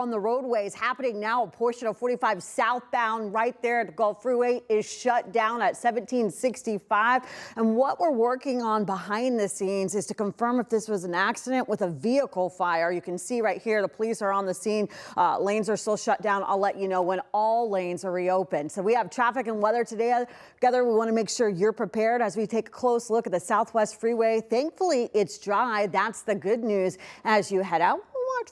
On the roadways happening now, a portion of 45 southbound right there at the Gulf Freeway is shut down at 1765. And what we're working on behind the scenes is to confirm if this was an accident with a vehicle fire. You can see right here, the police are on the scene. Lanes are still shut down. I'll let you know when all lanes are reopened. So we have traffic and weather today together. We want to make sure you're prepared as we take a close look at the Southwest Freeway. Thankfully, it's dry. That's the good news as you head out.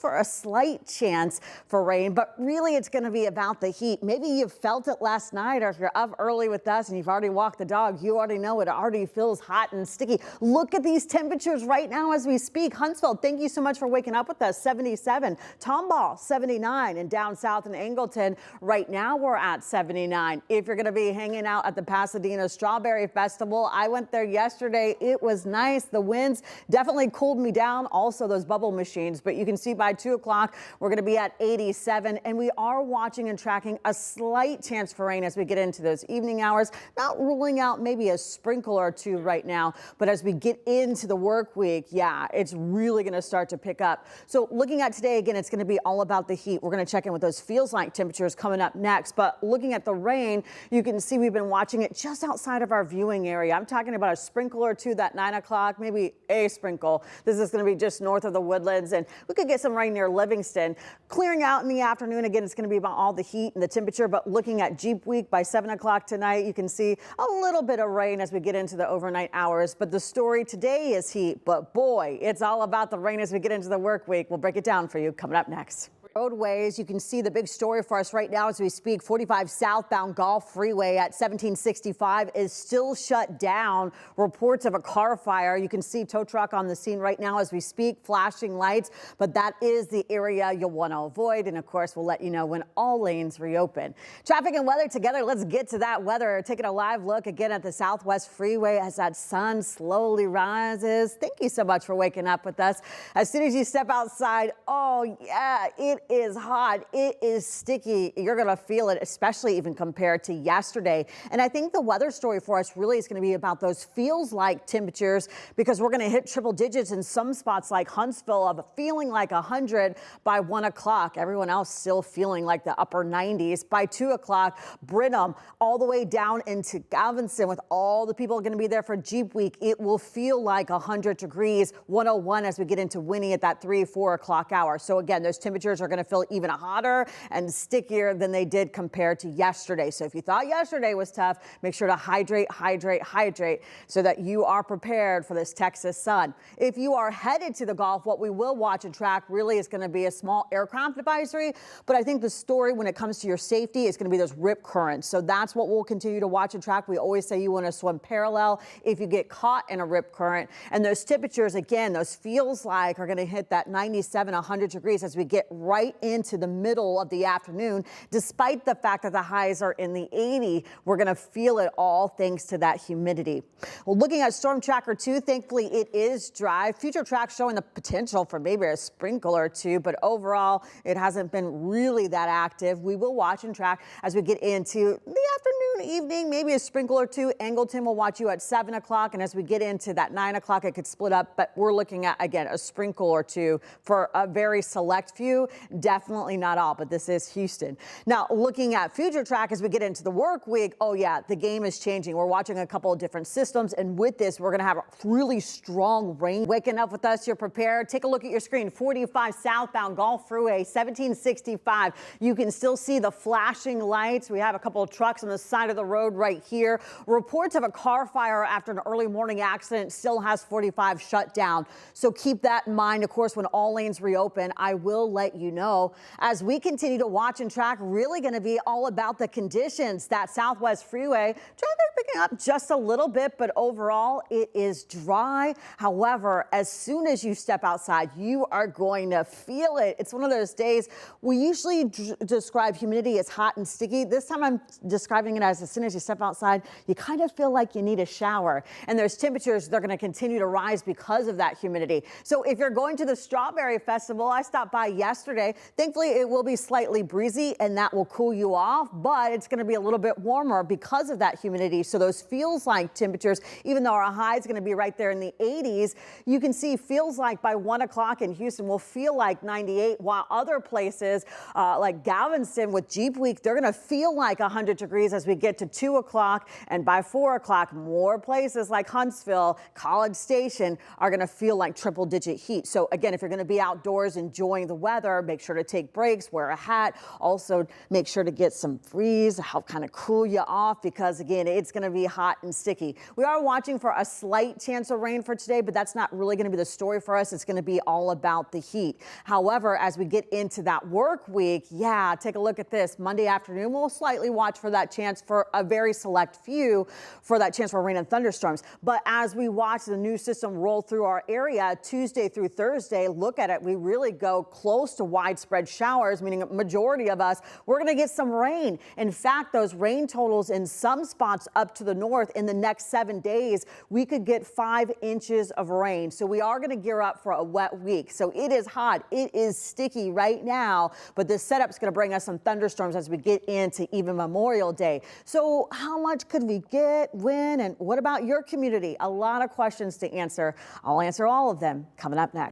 For a slight chance for rain, but really it's going to be about the heat. Maybe you've felt it last night, or if you're up early with us and you've already walked the dog, you already know it already feels hot and sticky. Look at these temperatures right now as we speak. Huntsville, thank you so much for waking up with us. 77, Tomball 79, and down south in Angleton right now we're at 79. If you're going to be hanging out at the Pasadena Strawberry Festival, I went there yesterday. It was nice. The winds definitely cooled me down. Also those bubble machines, but you can see by 2 o'clock, we're going to be at 87, and we are watching and tracking a slight chance for rain as we get into those evening hours. Not ruling out maybe a sprinkle or two right now, but as we get into the work week, yeah, it's really going to start to pick up. So looking at today, again, it's going to be all about the heat. We're going to check in with those feels like temperatures coming up next, but looking at the rain, you can see we've been watching it just outside of our viewing area. I'm talking about a sprinkle or two that 9 o'clock, maybe a sprinkle. This is going to be just north of the Woodlands, and we could get some rain near Livingston. Clearing out in the afternoon. Again, it's going to be about all the heat and the temperature, but looking at Jeep Week by 7 o'clock tonight, you can see a little bit of rain as we get into the overnight hours. But the story today is heat, but boy, it's all about the rain as we get into the work week. We'll break it down for you coming up next. Roadways, you can see the big story for us right now as we speak. 45 southbound Gulf Freeway at 1765 is still shut down. Reports of a car fire. You can see tow truck on the scene right now as we speak, flashing lights, but that is the area you'll want to avoid. And of course, we'll let you know when all lanes reopen. Traffic and weather together. Let's get to that weather. Taking a live look again at the Southwest Freeway as that sun slowly rises. Thank you so much for waking up with us. As soon as you step outside, oh yeah, it is hot. It is sticky. You're going to feel it, especially even compared to yesterday. And I think the weather story for us really is going to be about those feels like temperatures, because we're going to hit triple digits in some spots like Huntsville of feeling like 100 by 1 o'clock. Everyone else still feeling like the upper 90s. By 2 o'clock, Brenham all the way down into Galveston with all the people going to be there for Jeep Week. It will feel like 100 degrees, 101 as we get into Winnie at that 3-4 o'clock hour. So again, those temperatures are going to feel even hotter and stickier than they did compared to yesterday. So if you thought yesterday was tough, make sure to hydrate so that you are prepared for this Texas sun. If you are headed to the Gulf, what we will watch and track really is going to be a small aircraft advisory. But I think the story when it comes to your safety is going to be those rip currents. So that's what we'll continue to watch and track. We always say you want to swim parallel if you get caught in a rip current. And those temperatures, again, those feels like are going to hit that 97, 100 degrees as we get right into the middle of the afternoon. Despite the fact that the highs are in the 80, we're going to feel it all thanks to that humidity. Well, looking at Storm Tracker 2, thankfully it is dry. Future tracks showing the potential for maybe a sprinkle or two, but overall it hasn't been really that active. We will watch and track as we get into the afternoon, evening, maybe a sprinkle or two. Angleton will watch you at 7 o'clock, and as we get into that 9 o'clock, it could split up, but we're looking at, again, a sprinkle or two for a very select few. Definitely not all, but this is Houston. Now, looking at future track as we get into the work week, oh yeah, the game is changing. We're watching a couple of different systems, and with this, we're going to have a really strong rain. Waking up with us, you're prepared. Take a look at your screen. 45 southbound Gulf Freeway, 1765. You can still see the flashing lights. We have a couple of trucks on the side of the road right here. Reports of a car fire after an early morning accident still has 45 shut down. So keep that in mind. Of course, when all lanes reopen, I will let you know. As we continue to watch and track, really going to be all about the conditions. That Southwest Freeway, traffic picking up just a little bit, but overall it is dry. However, as soon as you step outside, you are going to feel it. It's one of those days we usually describe humidity as hot and sticky. This time I'm describing it as guys, as soon as you step outside, you kind of feel like you need a shower. And those temperatures, they're going to continue to rise because of that humidity. So if you're going to the Strawberry Festival, I stopped by yesterday. Thankfully, it will be slightly breezy and that will cool you off, but it's going to be a little bit warmer because of that humidity. So those feels like temperatures, even though our high is going to be right there in the 80s, you can see feels like by 1 o'clock in Houston will feel like 98, while other places like Galveston with Jeep Week, they're going to feel like 100 degrees as we get to 2 o'clock. And by 4 o'clock, more places like Huntsville, College Station are going to feel like triple-digit heat. So again, if you're going to be outdoors enjoying the weather, make sure to take breaks, wear a hat. Also, make sure to get some freeze to help kind of cool you off because, again, it's going to be hot and sticky. We are watching for a slight chance of rain for today, but that's not really going to be the story for us. It's going to be all about the heat. However, as we get into that work week, yeah, take a look at this. Monday afternoon, we'll slightly watch for that chance for a very select few for that chance for rain and thunderstorms. But as we watch the new system roll through our area Tuesday through Thursday, look at it. We really go close to widespread showers, meaning a majority of us, we're going to get some rain. In fact, those rain totals in some spots up to the north in the next 7 days, we could get 5 inches of rain. So we are going to gear up for a wet week. So it is hot. It is sticky right now, but this setup is going to bring us some thunderstorms as we get into even Memorial Day. So how much could we get, when, and what about your community? A lot of questions to answer. I'll answer all of them coming up next.